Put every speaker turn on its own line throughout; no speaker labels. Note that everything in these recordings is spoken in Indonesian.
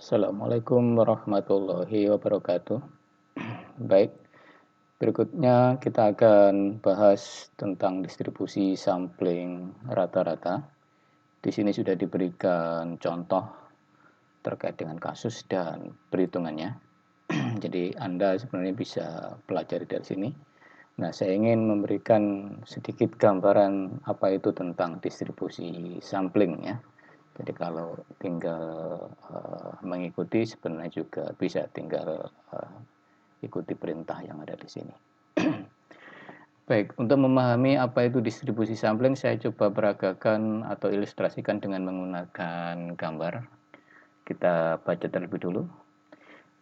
Assalamualaikum warahmatullahi wabarakatuh. Baik, berikutnya kita akan bahas tentang distribusi sampling rata-rata. Di sini sudah diberikan contoh terkait dengan kasus dan perhitungannya. Jadi Anda sebenarnya bisa pelajari dari sini. Nah, saya ingin memberikan sedikit gambaran apa itu tentang distribusi sampling ya. Jadi kalau tinggal mengikuti sebenarnya juga bisa tinggal ikuti perintah yang ada di sini. Baik, untuk memahami apa itu distribusi sampling, saya coba peragakan atau ilustrasikan dengan menggunakan gambar. Kita baca terlebih dulu.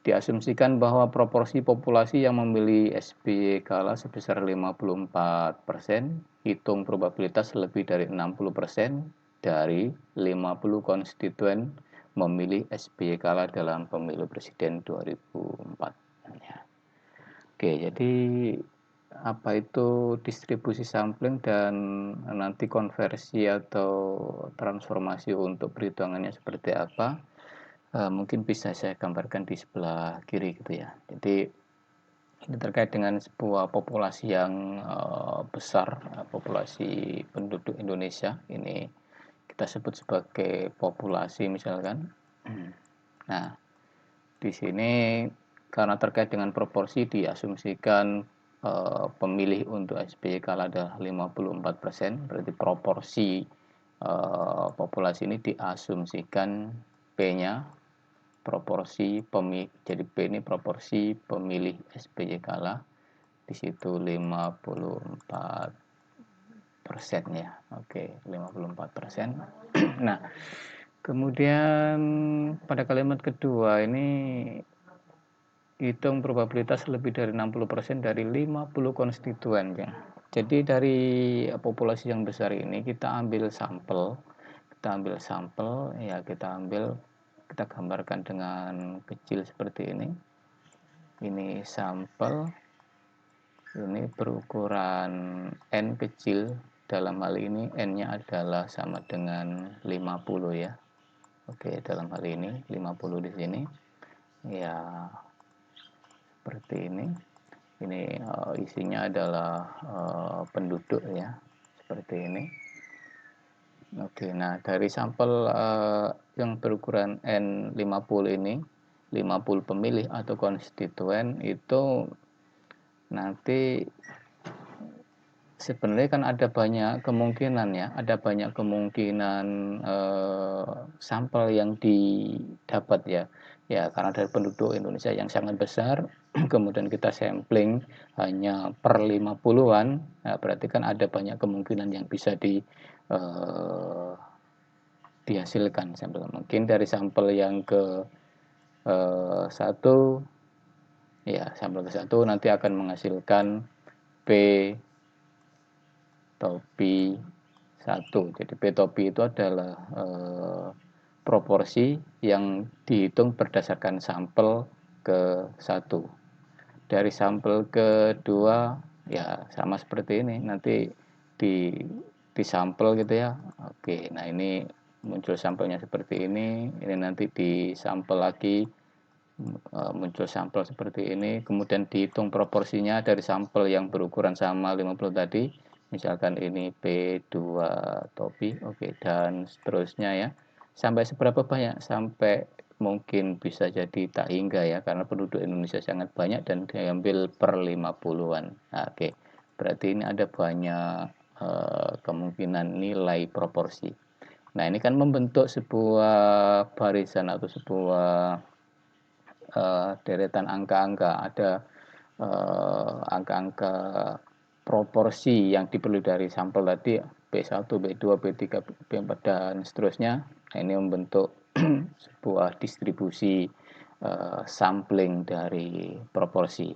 Diasumsikan bahwa proporsi populasi yang memilih SBY kala sebesar 54%, hitung probabilitas lebih dari 60% dari 50 konstituen memilih SBY kala dalam pemilu presiden 2004. Ya. Oke, jadi apa itu distribusi sampling dan nanti konversi atau transformasi untuk perhitungannya seperti apa? Mungkin bisa saya gambarkan di sebelah kiri gitu ya. Jadi ini terkait dengan sebuah populasi yang besar, populasi penduduk Indonesia. Ini kita sebut sebagai populasi misalkan. Nah, di sini karena terkait dengan proporsi diasumsikan pemilih untuk SBY kala adalah 54%, berarti proporsi populasi ini diasumsikan P-nya proporsi pemilih, jadi P ini proporsi pemilih SBY kala, di situ 54% ya. Oke, 54%. Nah, kemudian pada kalimat kedua ini hitung probabilitas lebih dari 60% dari 50 konstituen ya. Jadi dari populasi yang besar ini kita ambil sampel ya, kita gambarkan dengan kecil seperti ini. Ini sampel, ini berukuran N kecil, dalam hal ini N-nya adalah sama dengan 50 ya. Oke, dalam hal ini 50 di sini. Ya, seperti ini. Ini isinya adalah penduduk ya, seperti ini. Oke, nah dari sampel yang berukuran N50 ini, 50 pemilih atau konstituen itu nanti sebenarnya kan ada banyak kemungkinan ya, ada banyak kemungkinan sampel yang didapat ya. Ya, karena dari penduduk Indonesia yang sangat besar, kemudian kita sampling hanya per 50-an, nah, berarti kan ada banyak kemungkinan yang bisa dihasilkan sampel. Mungkin dari sampel yang ke satu, ya sampel ke satu nanti akan menghasilkan P topi 1. Jadi P topi itu adalah proporsi yang dihitung berdasarkan sampel ke satu. Dari sampel kedua ya sama seperti ini, nanti di sampel gitu ya. Oke, nah ini muncul sampelnya seperti ini nanti di sampel lagi muncul sampel seperti ini, kemudian dihitung proporsinya dari sampel yang berukuran sama 50 tadi, misalkan ini P2 topi, oke, dan seterusnya ya. Sampai seberapa banyak? Sampai mungkin bisa jadi tak hingga ya, karena penduduk Indonesia sangat banyak dan diambil per 50-an. Nah, oke, berarti ini ada banyak kemungkinan nilai proporsi. Nah, ini kan membentuk sebuah barisan atau sebuah deretan angka-angka, ada angka-angka proporsi yang diperoleh dari sampel tadi, P1, B2, B3, B4 dan seterusnya. Nah, ini membentuk sebuah distribusi sampling dari proporsi.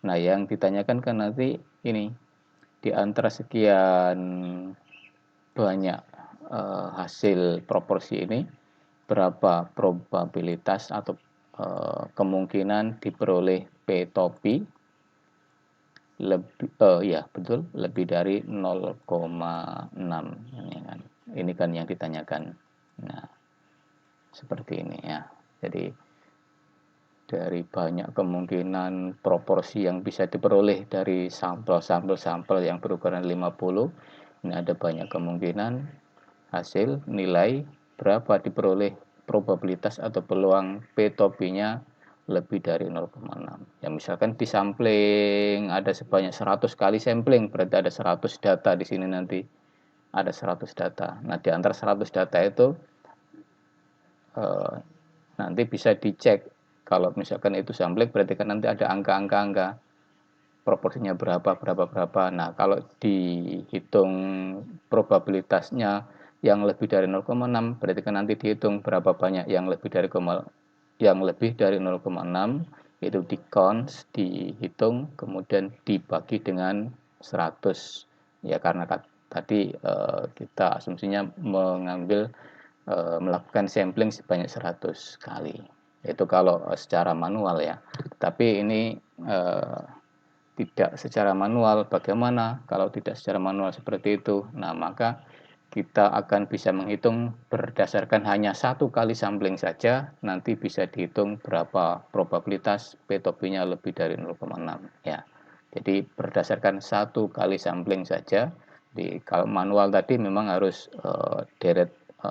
Nah, yang ditanyakan kan nanti ini di antara sekian banyak hasil proporsi ini berapa probabilitas atau kemungkinan diperoleh P topi lebih ya betul lebih dari 0,6 ini kan yang ditanyakan. Nah, seperti ini ya. Jadi dari banyak kemungkinan proporsi yang bisa diperoleh dari sampel yang berukuran 50. Ini ada banyak kemungkinan hasil nilai berapa diperoleh probabilitas atau peluang P topinya lebih dari 0,6. Ya misalkan di sampling ada sebanyak 100 kali sampling, berarti ada 100 data di sini nanti. Ada 100 data. Nah, di antara 100 data itu nanti bisa dicek. Kalau misalkan itu sampling berarti kan nanti ada angka-angka proporsinya berapa. Nah, kalau dihitung probabilitasnya yang lebih dari 0,6 berarti kan nanti dihitung berapa banyak yang lebih dari 0,6, itu di-count, dihitung, kemudian dibagi dengan 100. Ya karena tadi kita asumsinya melakukan sampling sebanyak 100 kali. Itu kalau secara manual ya. Tapi ini tidak secara manual. Bagaimana kalau tidak secara manual seperti itu? Nah, maka kita akan bisa menghitung berdasarkan hanya satu kali sampling saja, nanti bisa dihitung berapa probabilitas P topinya lebih dari 0,6 ya. Jadi berdasarkan satu kali sampling saja. Kalau manual tadi memang harus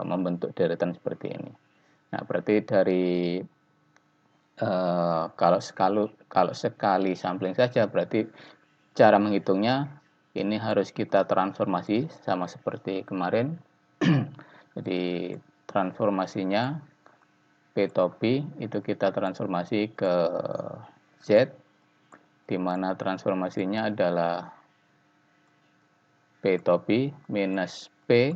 membentuk deretan seperti ini. Nah, berarti dari kalau sekali sampling saja berarti cara menghitungnya ini harus kita transformasi sama seperti kemarin. Jadi transformasinya P topi itu kita transformasi ke Z, di mana transformasinya adalah P topi minus P.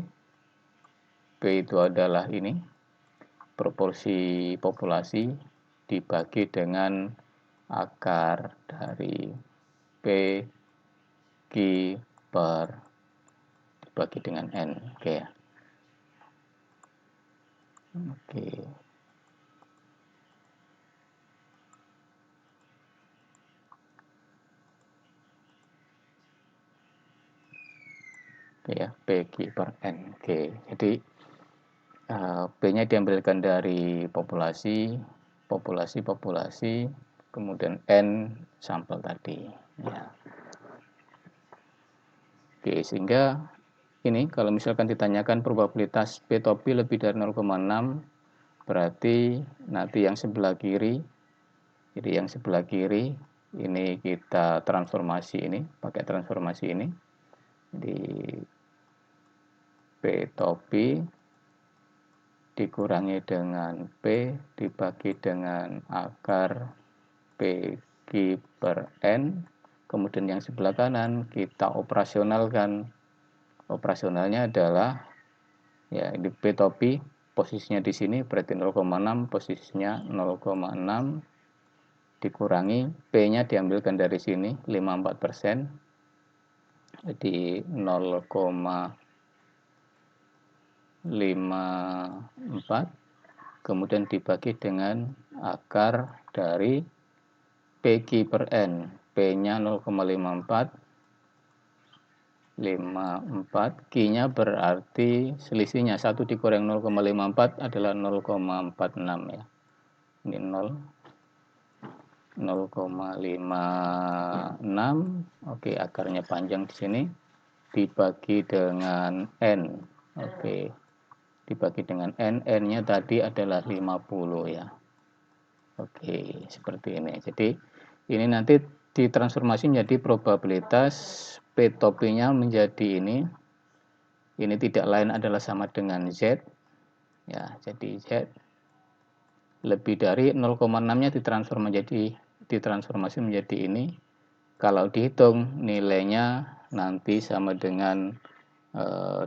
P itu adalah ini proporsi populasi dibagi dengan akar dari P Q per dibagi dengan N. Oke ya. Oke. Oke ya, PQ per N. Oke. Jadi P-nya diambilkan dari populasi, kemudian N sampel tadi. Ya. Oke, sehingga ini kalau misalkan ditanyakan probabilitas P topi lebih dari 0,6, berarti nanti yang sebelah kiri, jadi yang sebelah kiri ini kita transformasi ini, pakai transformasi ini. Di P topi dikurangi dengan P dibagi dengan akar PQ per N. Kemudian yang sebelah kanan kita operasionalkan. Operasionalnya adalah ya di P topi posisinya di sini berarti 0,6, posisinya 0,6 dikurangi P-nya diambilkan dari sini 54%. Jadi 0,54 kemudian dibagi dengan akar dari PQ per N. P-nya 0,54, Q-nya berarti selisihnya 1 dikurang 0,54 adalah 0,46 ya. Ini 0,56. Oke, akarnya panjang di sini dibagi dengan N. Oke. Dibagi dengan N, N-nya tadi adalah 50 ya. Oke, seperti ini. Jadi ini nanti ditransformasi menjadi probabilitas P topinya menjadi ini. Ini tidak lain adalah sama dengan Z. Ya, jadi Z lebih dari 0,6-nya ditransformasi menjadi ini. Kalau dihitung nilainya nanti sama dengan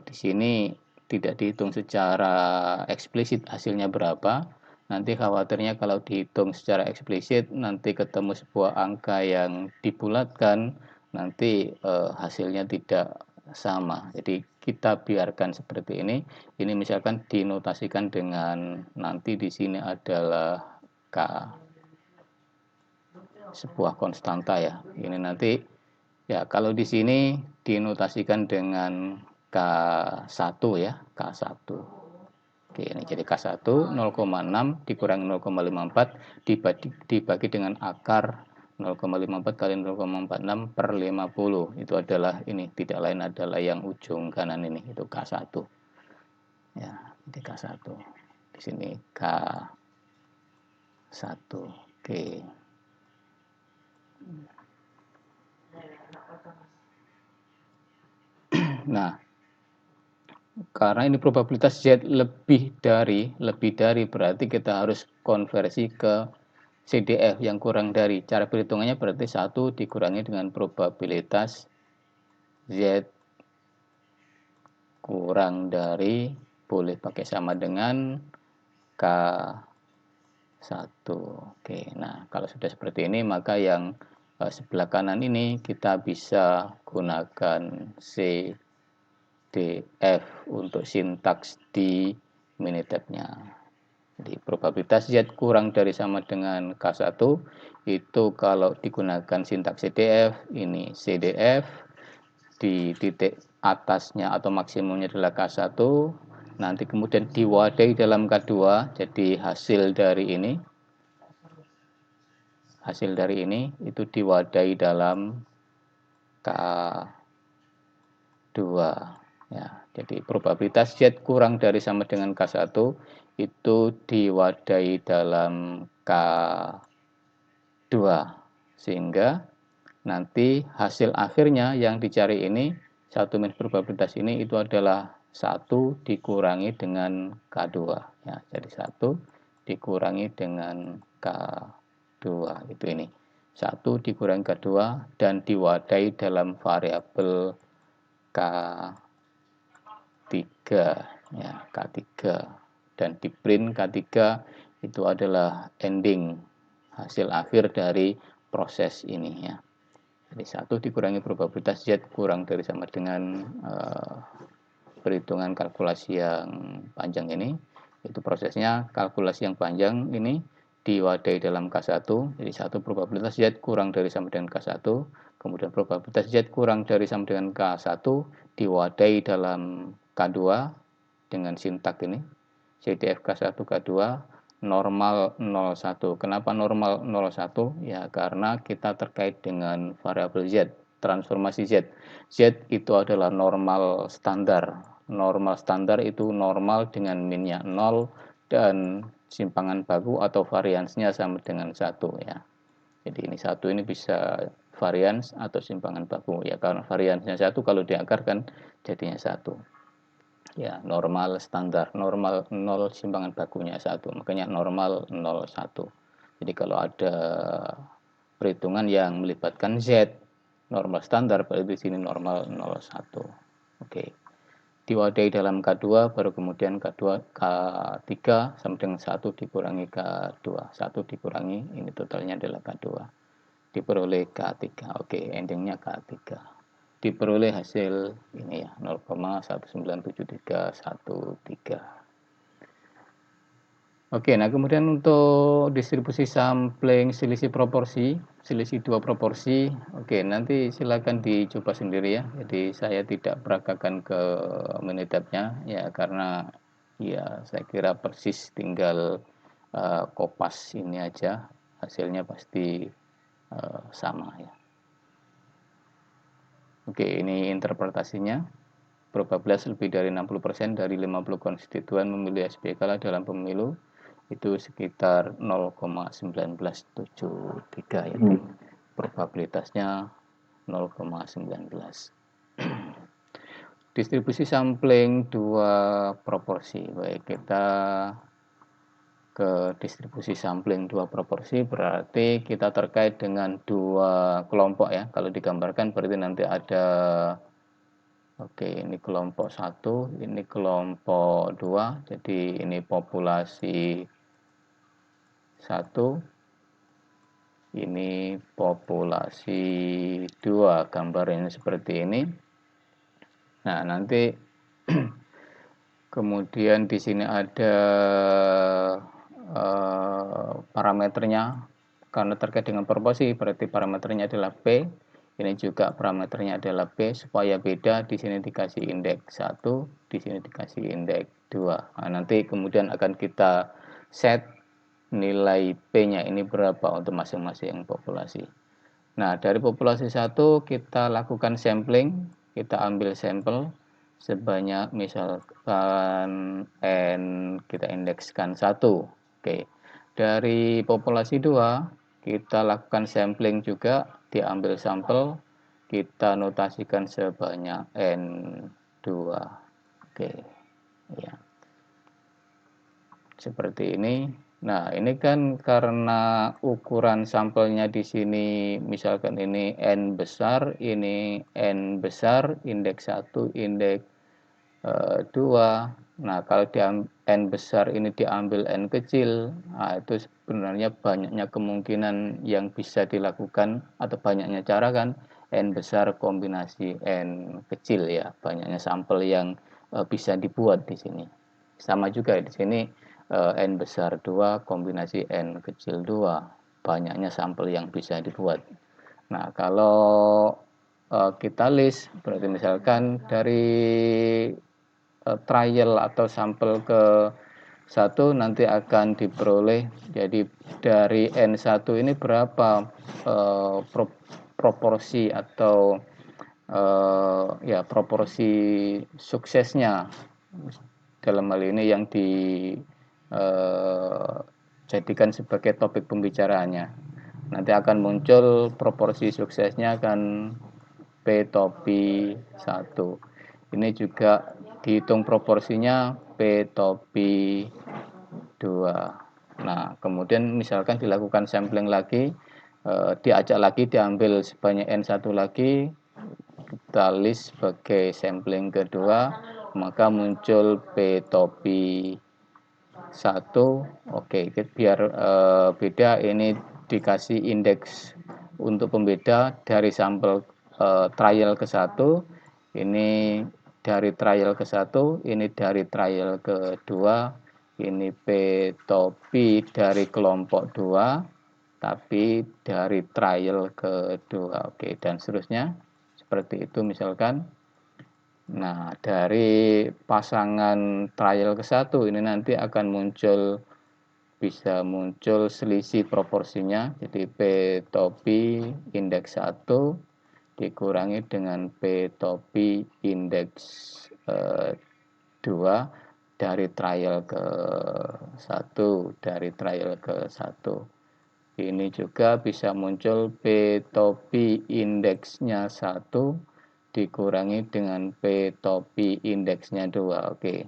di sini tidak dihitung secara eksplisit hasilnya berapa. Nanti khawatirnya kalau dihitung secara eksplisit nanti ketemu sebuah angka yang dibulatkan, nanti hasilnya tidak sama. Jadi kita biarkan seperti ini. Ini misalkan dinotasikan dengan nanti di sini adalah K, sebuah konstanta ya. Ini nanti ya kalau di sini dinotasikan dengan K1 ya, K1. Oke, ini jadi K1 0,6 dikurangi 0,54 dibagi dengan akar 0,54 kali 0,46 per 50. Itu adalah ini, tidak lain adalah yang ujung kanan ini, itu K1. Ya, ini K1. Di sini K1. Oke. Nah, karena ini probabilitas Z lebih dari berarti kita harus konversi ke CDF yang kurang dari. Cara perhitungannya berarti 1 dikurangi dengan probabilitas Z kurang dari, boleh pakai sama dengan K1. Oke, nah kalau sudah seperti ini maka yang sebelah kanan ini kita bisa gunakan CDF untuk sintaks di Minitab-nya. Jadi probabilitas Z kurang dari sama dengan K1 itu kalau digunakan sintaks CDF, ini CDF di titik atasnya atau maksimumnya adalah K1, nanti kemudian diwadahi dalam K2, jadi hasil dari ini itu diwadahi dalam K2. Ya, jadi probabilitas Z kurang dari sama dengan K1 itu diwadahi dalam K2, sehingga nanti hasil akhirnya yang dicari ini, satu minus probabilitas ini itu adalah 1 dikurangi dengan K2. Ya, jadi 1 dikurangi dengan K2, itu ini. 1 dikurangi K2 dan diwadahi dalam variabel K3. Ya, K3. Dan di print K3 itu adalah ending, hasil akhir dari proses ini ya. Jadi 1 dikurangi probabilitas Z kurang dari sama dengan perhitungan kalkulasi yang panjang ini. Itu prosesnya kalkulasi yang panjang ini diwadahi dalam K1. Jadi 1 probabilitas Z kurang dari sama dengan K1. Kemudian probabilitas Z kurang dari sama dengan K1 diwadahi dalam K2 dengan sintak ini. CDF K1 K2 normal 01. Kenapa normal 01? Ya karena kita terkait dengan variabel Z, transformasi Z. Z itu adalah normal standar. Normal standar itu normal dengan minnya 0 dan simpangan baku atau variansnya sama dengan 1 ya. Jadi ini 1 ini bisa varians atau simpangan baku ya, karena variansnya 1 kalau diakarkan jadinya 1. Ya, normal standar, normal 0 simpangan bakunya 1, makanya normal 01. Jadi kalau ada perhitungan yang melibatkan Z normal standar, berarti di sini normal 01. Oke. Diwadahi dalam K2 baru kemudian K3 sama dengan 1 dikurangi K2. 1 dikurangi ini totalnya adalah K2. Diperoleh K3. Oke, endingnya K3. Diperoleh hasil ini ya 0,197313. Oke, nah kemudian untuk distribusi sampling selisih proporsi, selisih 2 proporsi, oke nanti silakan dicoba sendiri ya. Jadi saya tidak peragakan ke Minitab-nya ya karena ya saya kira persis tinggal kopas ini aja, hasilnya pasti sama ya. Oke, ini interpretasinya. Probabilitas lebih dari 60% dari 50 konstituen memilih SPK dalam pemilu itu sekitar 0,1973 ya. Probabilitasnya 0,19. Distribusi sampling 2 proporsi. Baik, kita ke distribusi sampling 2 proporsi berarti kita terkait dengan 2 kelompok ya. Kalau digambarkan berarti nanti ada, oke ini kelompok 1, ini kelompok 2. Jadi ini populasi 1, ini populasi 2, gambarnya seperti ini. Nah, nanti kemudian di sini ada parameternya, karena terkait dengan proporsi berarti parameternya adalah P, ini juga parameternya adalah P, supaya beda di sini dikasih indeks 1, di sini dikasih indeks 2. Nah, nanti kemudian akan kita set nilai P-nya ini berapa untuk masing-masing populasi. Nah, dari populasi 1 kita lakukan sampling, kita ambil sampel sebanyak misalkan N, kita indekskan 1. Oke. Dari populasi 2 kita lakukan sampling juga, diambil sampel, kita notasikan sebanyak N2. Oke. Ya. Seperti ini. Nah, ini kan karena ukuran sampelnya di sini misalkan ini N besar, ini N besar, indeks 1, indeks 2. Nah, kalau N besar ini diambil N kecil, nah itu sebenarnya banyaknya kemungkinan yang bisa dilakukan atau banyaknya cara kan N besar kombinasi N kecil ya, banyaknya sampel yang bisa dibuat di sini. Sama juga di sini N besar 2 kombinasi N kecil 2, banyaknya sampel yang bisa dibuat. Nah, kalau kita list, berarti misalkan dari trial atau sampel ke 1 nanti akan diperoleh, jadi dari N1 ini berapa proporsi atau ya proporsi suksesnya dalam hal ini yang dijadikan sebagai topik pembicaraannya. Nanti akan muncul proporsi suksesnya akan P topi 1. Ini juga dihitung proporsinya P topi 2. Nah, kemudian misalkan dilakukan sampling lagi, diajak lagi diambil sebanyak N1 lagi, kita list sebagai sampling kedua, maka muncul P topi 1. Oke, biar beda, ini dikasih indeks untuk pembeda dari sampel trial ke 1, ini dari trial ke 1, ini dari trial ke 2, ini P topi dari kelompok 2 tapi dari trial ke 2. Oke, dan seterusnya seperti itu misalkan. Nah, dari pasangan trial ke 1 ini nanti akan muncul, bisa muncul selisih proporsinya. Jadi P topi indeks 1 dikurangi dengan P topi indeks 2 dari trial ke 1, dari trial ke 1. Ini juga bisa muncul P topi indeksnya 1 dikurangi dengan P topi indeksnya 2. Oke.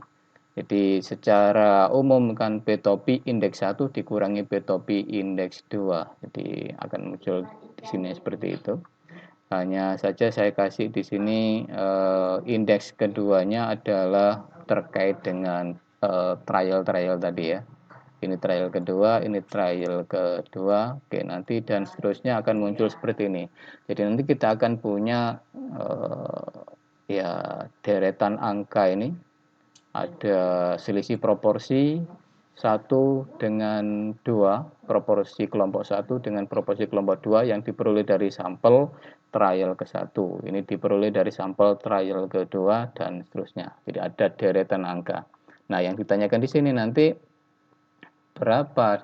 Jadi secara umum kan P topi indeks 1 dikurangi P topi indeks 2. Jadi akan muncul di sini seperti itu. Hanya saja saya kasih di sini indeks keduanya adalah terkait dengan trial tadi ya. Ini trial kedua, ini trial kedua. Oke, nanti dan seterusnya akan muncul seperti ini. Jadi nanti kita akan punya ya deretan angka ini, ada selisih proporsi 1 dengan 2, proporsi kelompok 1 dengan proporsi kelompok 2 yang diperoleh dari sampel trial ke 1. Ini diperoleh dari sampel trial kedua dan seterusnya. Jadi ada deretan angka. Nah, yang ditanyakan di sini nanti berapa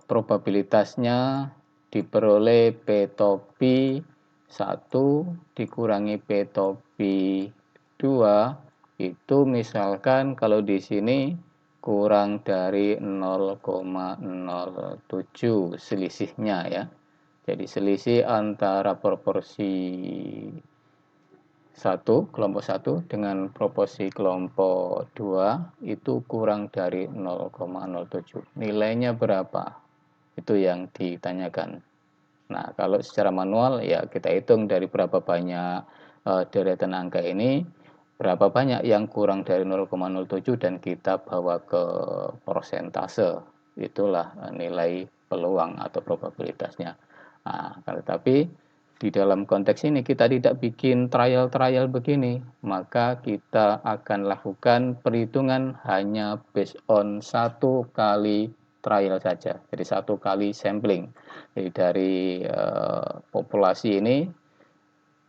probabilitasnya diperoleh P topi 1 dikurangi P topi 2, itu misalkan kalau di sini kurang dari 0,07 selisihnya ya. Jadi selisih antara proporsi 1, kelompok 1 dengan proporsi kelompok 2 itu kurang dari 0,07. Nilainya berapa? Itu yang ditanyakan. Nah, kalau secara manual ya kita hitung dari berapa banyak deretan angka ini, berapa banyak yang kurang dari 0,07 dan kita bawa ke persentase. Itulah nilai peluang atau probabilitasnya. Nah, tapi di dalam konteks ini kita tidak bikin trial begini, maka kita akan lakukan perhitungan hanya based on 1 kali trial saja. Jadi 1 kali sampling. Jadi dari populasi ini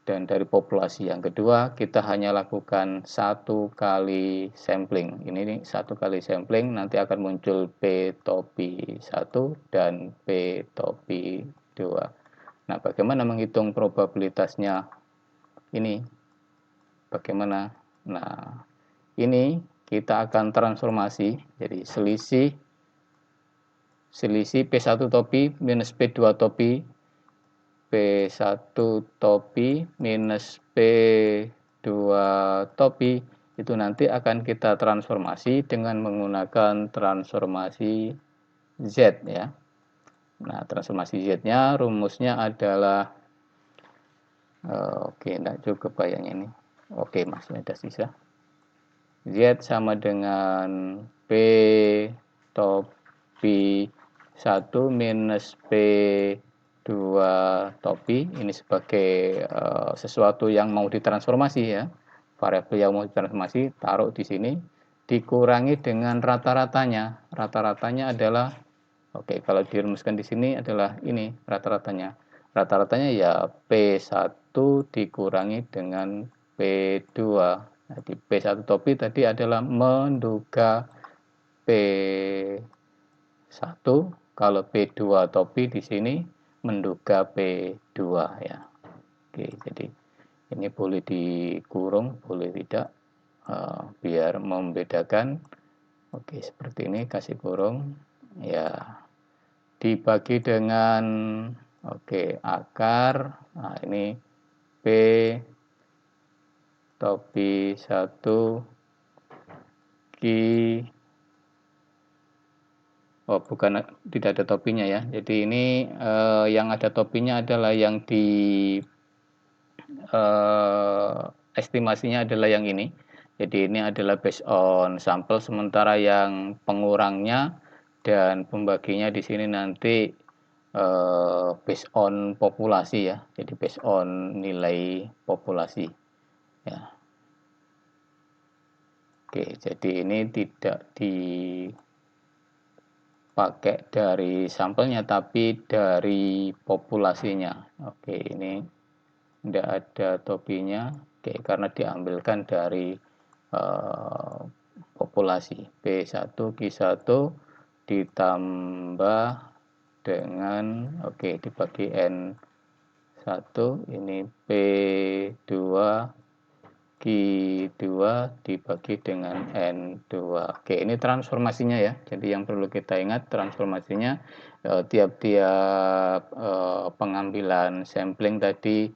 Dan dari populasi yang kedua, kita hanya lakukan 1 kali sampling. Ini nih 1 kali sampling, nanti akan muncul P topi 1 dan P topi 2. Nah, bagaimana menghitung probabilitasnya ini? Bagaimana? Nah, ini kita akan transformasi, jadi selisih P1 topi minus P2 topi, P1 topi minus P2 topi itu nanti akan kita transformasi dengan menggunakan transformasi Z ya. Nah, transformasi Z-nya rumusnya adalah oke, enggak cukup kayaknya ini. Oke, masih ada sisa. Z sama dengan P topi 1 minus P2 topi. Ini sebagai sesuatu yang mau ditransformasi ya. Variabel yang mau ditransformasi taruh di sini, dikurangi dengan rata-ratanya. Rata-ratanya adalah oke, kalau dirumuskan di sini adalah ini rata-ratanya. Rata-ratanya ya P1 dikurangi dengan P2. Jadi P1 topi tadi adalah menduga P1, kalau P2 topi di sini menduga P2 ya. Oke, jadi ini boleh dikurung, boleh tidak, biar membedakan. Oke, seperti ini, kasih kurung ya, dibagi dengan akar. Nah, ini P topi 1 Ki, bukan, tidak ada topinya ya. Jadi ini yang ada topinya adalah yang di estimasinya adalah yang ini. Jadi ini adalah based on sampel, sementara yang pengurangnya dan pembaginya di sini nanti based on populasi ya. Jadi based on nilai populasi ya. Oke, jadi ini tidak dipakai dari sampelnya tapi dari populasinya. Oke, ini tidak ada topinya. Oke, karena diambilkan dari populasi. P1 Q1 ditambah dengan dibagi N1, ini P2 Q2 dibagi dengan N2. Oke, ini transformasinya ya. Jadi yang perlu kita ingat transformasinya, tiap-tiap pengambilan sampling tadi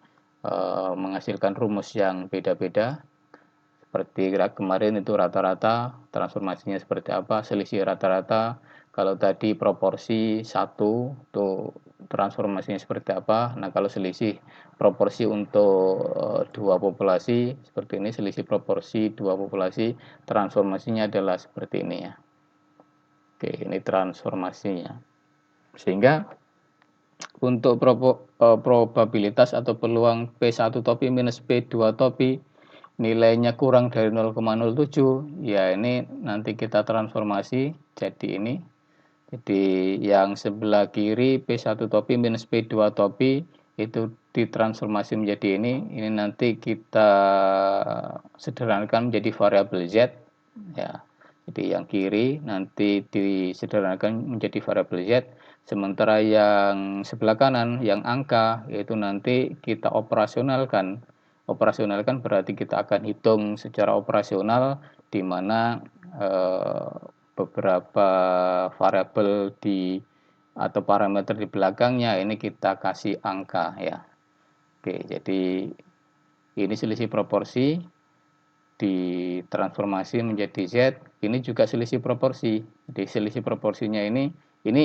menghasilkan rumus yang beda-beda. Seperti kemarin itu rata-rata, transformasinya seperti apa, selisih rata-rata. Kalau tadi proporsi 1, tuh transformasinya seperti apa. Nah, kalau selisih proporsi untuk dua populasi, seperti ini, selisih proporsi dua populasi, transformasinya adalah seperti ini ya. Oke, ini transformasinya. Sehingga untuk probabilitas atau peluang P1 topi minus P2 topi nilainya kurang dari 0,07, ya ini nanti kita transformasi jadi ini. Jadi yang sebelah kiri P1 topi minus P2 topi itu ditransformasi menjadi ini nanti kita sederhanakan menjadi variabel Z ya. Jadi yang kiri nanti disederhanakan menjadi variabel Z, sementara yang sebelah kanan yang angka itu nanti kita operasionalkan. Operasionalkan berarti kita akan hitung secara operasional di mana beberapa variabel atau parameter di belakangnya ini kita kasih angka ya. Oke, jadi ini selisih proporsi ditransformasi menjadi Z, ini juga selisih proporsi. Jadi selisih proporsinya ini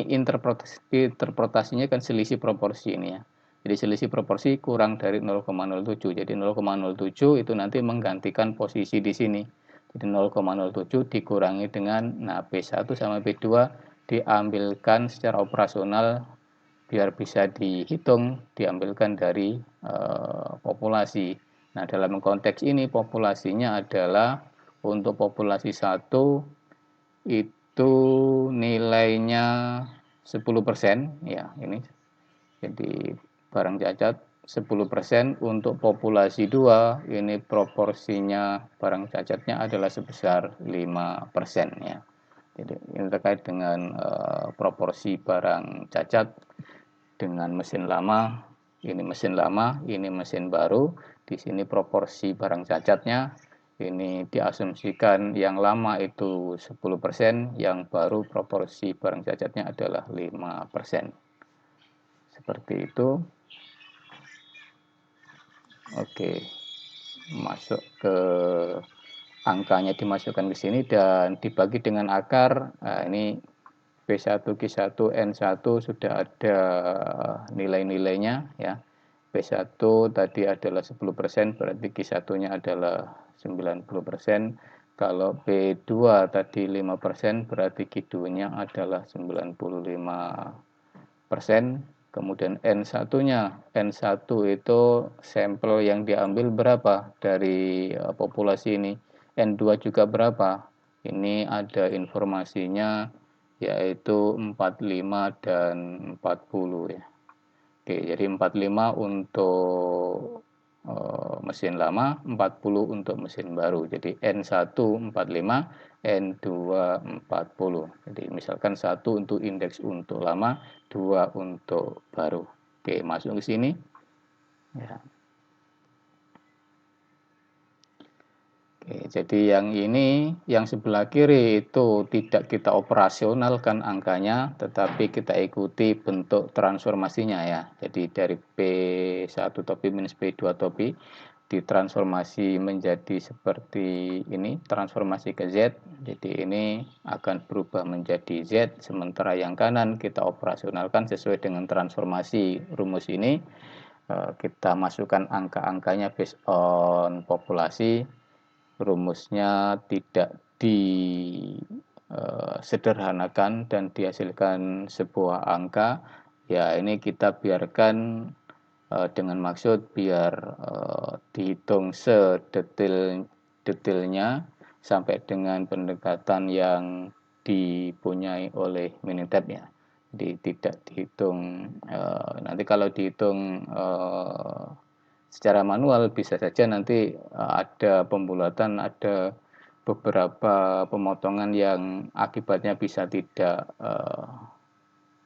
interpretasinya kan selisih proporsi ini ya. Jadi selisih proporsi kurang dari 0,07. Jadi 0,07 itu nanti menggantikan posisi di sini. Jadi 0,07 dikurangi dengan P1 sama P2 diambilkan secara operasional biar bisa dihitung, diambilkan dari populasi. Nah, dalam konteks ini populasinya adalah untuk populasi 1 itu nilainya 10% ya, ini. Jadi barang cacat 10% untuk populasi 2, ini proporsinya barang cacatnya adalah sebesar 5% ya. Jadi ini terkait dengan proporsi barang cacat dengan mesin lama. Ini mesin lama, ini mesin baru. Di sini proporsi barang cacatnya ini diasumsikan yang lama itu 10%, yang baru proporsi barang cacatnya adalah 5%. Seperti itu. Oke, masuk ke angkanya dimasukkan ke sini dan dibagi dengan akar. Nah, ini P1, Q1, N1 sudah ada nilai-nilainya ya. P1 tadi adalah 10%, berarti Q1-nya adalah 90%. Kalau P2 tadi 5%, berarti Q2-nya adalah 95%. Kemudian N1-nya, N1 itu sampel yang diambil berapa dari populasi ini. N2 juga berapa. Ini ada informasinya yaitu 45 dan 40 ya. Oke, jadi 45 untuk mesin lama, 40 untuk mesin baru. Jadi N1 45, N2 40. Jadi misalkan 1 untuk indeks untuk lama, 2 untuk baru. Oke, masuk ke sini. Ya. Oke, jadi yang ini, yang sebelah kiri itu tidak kita operasionalkan angkanya, tetapi kita ikuti bentuk transformasinya ya. Jadi dari P1 topi minus P2 topi ditransformasi menjadi seperti ini, transformasi ke Z. Jadi ini akan berubah menjadi Z, sementara yang kanan kita operasionalkan sesuai dengan transformasi rumus ini. Kita masukkan angka-angkanya based on populasi. Rumusnya tidak disederhanakan dan dihasilkan sebuah angka. Ya, ini kita biarkan dengan maksud biar dihitung sedetailnya sampai dengan pendekatan yang dipunyai oleh Minitab ya. Jadi tidak dihitung, nanti kalau dihitung secara manual bisa saja nanti ada pembulatan, ada beberapa pemotongan yang akibatnya bisa tidak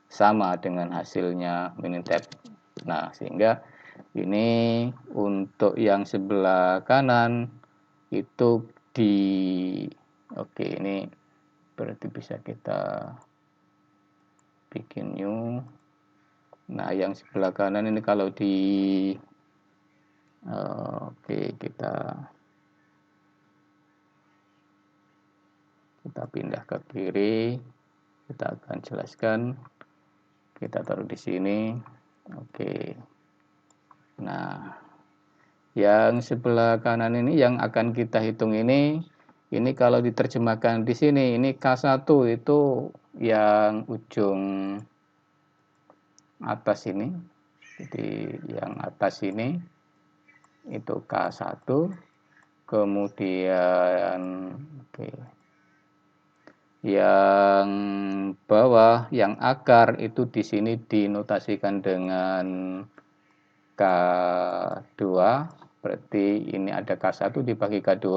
sama dengan hasilnya Minitab. Nah, sehingga ini untuk yang sebelah kanan itu oke, ini berarti bisa kita bikin new. Nah, yang sebelah kanan ini kalau oke, kita pindah ke kiri. Kita akan jelaskan. Kita taruh di sini. Oke. Nah, yang sebelah kanan ini yang akan kita hitung ini kalau diterjemahkan di sini, ini K1 itu yang ujung atas ini. Jadi yang atas ini itu K1. Kemudian yang bawah, yang akar itu di sini dinotasikan dengan K2, berarti ini ada K1 dibagi K2.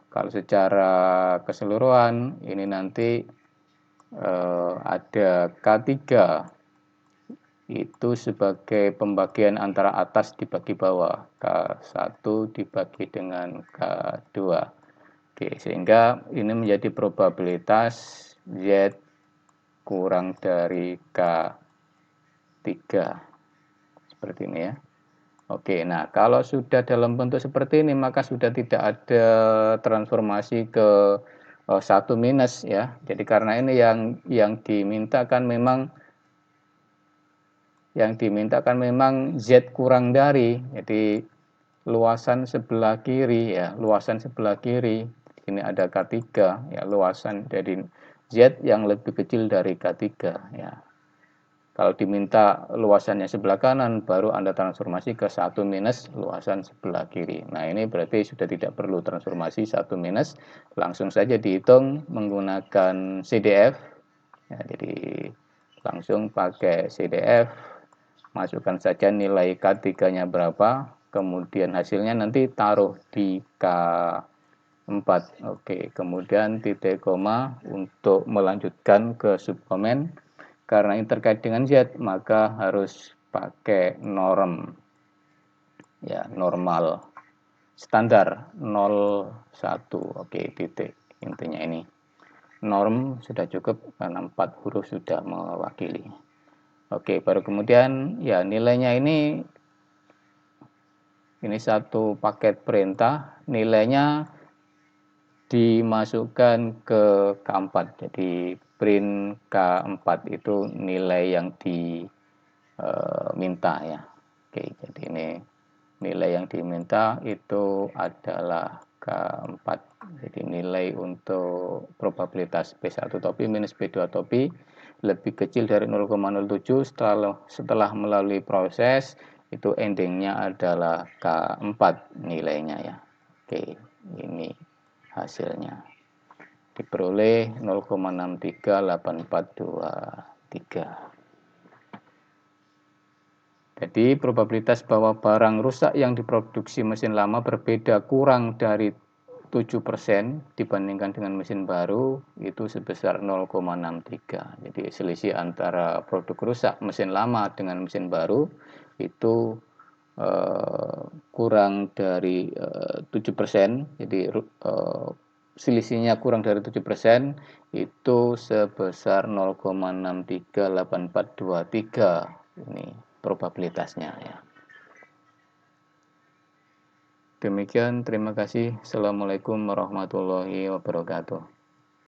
Kalau secara keseluruhan ini nanti ada K3 itu sebagai pembagian antara atas dibagi bawah, K1 dibagi dengan K2. Oke, sehingga ini menjadi probabilitas Z kurang dari K3. Seperti ini ya. Oke, nah kalau sudah dalam bentuk seperti ini maka sudah tidak ada transformasi ke 1 minus ya. Jadi karena ini yang dimintakan memang Z kurang dari, jadi luasan sebelah kiri ya, luasan sebelah kiri ini ada K3 ya, luasan dari Z yang lebih kecil dari K3 ya. Kalau diminta luasannya sebelah kanan, baru Anda transformasi ke 1 minus luasan sebelah kiri. Nah, ini berarti sudah tidak perlu transformasi 1 minus, langsung saja dihitung menggunakan CDF. Ya, jadi langsung pakai CDF. masukkan saja nilai K3-nya berapa, kemudian hasilnya nanti taruh di K4. Oke, kemudian titik koma untuk melanjutkan ke subkomen. Karena ini terkait dengan Z, maka harus pakai norm, ya, normal standar 01. Oke, titik, intinya ini norm sudah cukup karena 4 huruf sudah mewakili. Oke, baru kemudian ya nilainya ini satu paket perintah, nilainya dimasukkan ke K4. Jadi print K4 itu nilai yang diminta ya. Oke, jadi ini nilai yang diminta itu adalah K4. Jadi nilai untuk probabilitas P1 topi minus P2 topi lebih kecil dari 0,07 setelah melalui proses itu endingnya adalah K4 nilainya ya. Oke, ini hasilnya diperoleh 0,638423. Jadi probabilitas bahwa barang rusak yang diproduksi mesin lama berbeda kurang dari 7% dibandingkan dengan mesin baru itu sebesar 0,63. Jadi selisih antara produk rusak mesin lama dengan mesin baru itu kurang dari 7%. Jadi selisihnya kurang dari 7% itu sebesar 0,638423. Ini probabilitasnya ya. Demikian, terima kasih. Assalamualaikum warahmatullahi wabarakatuh.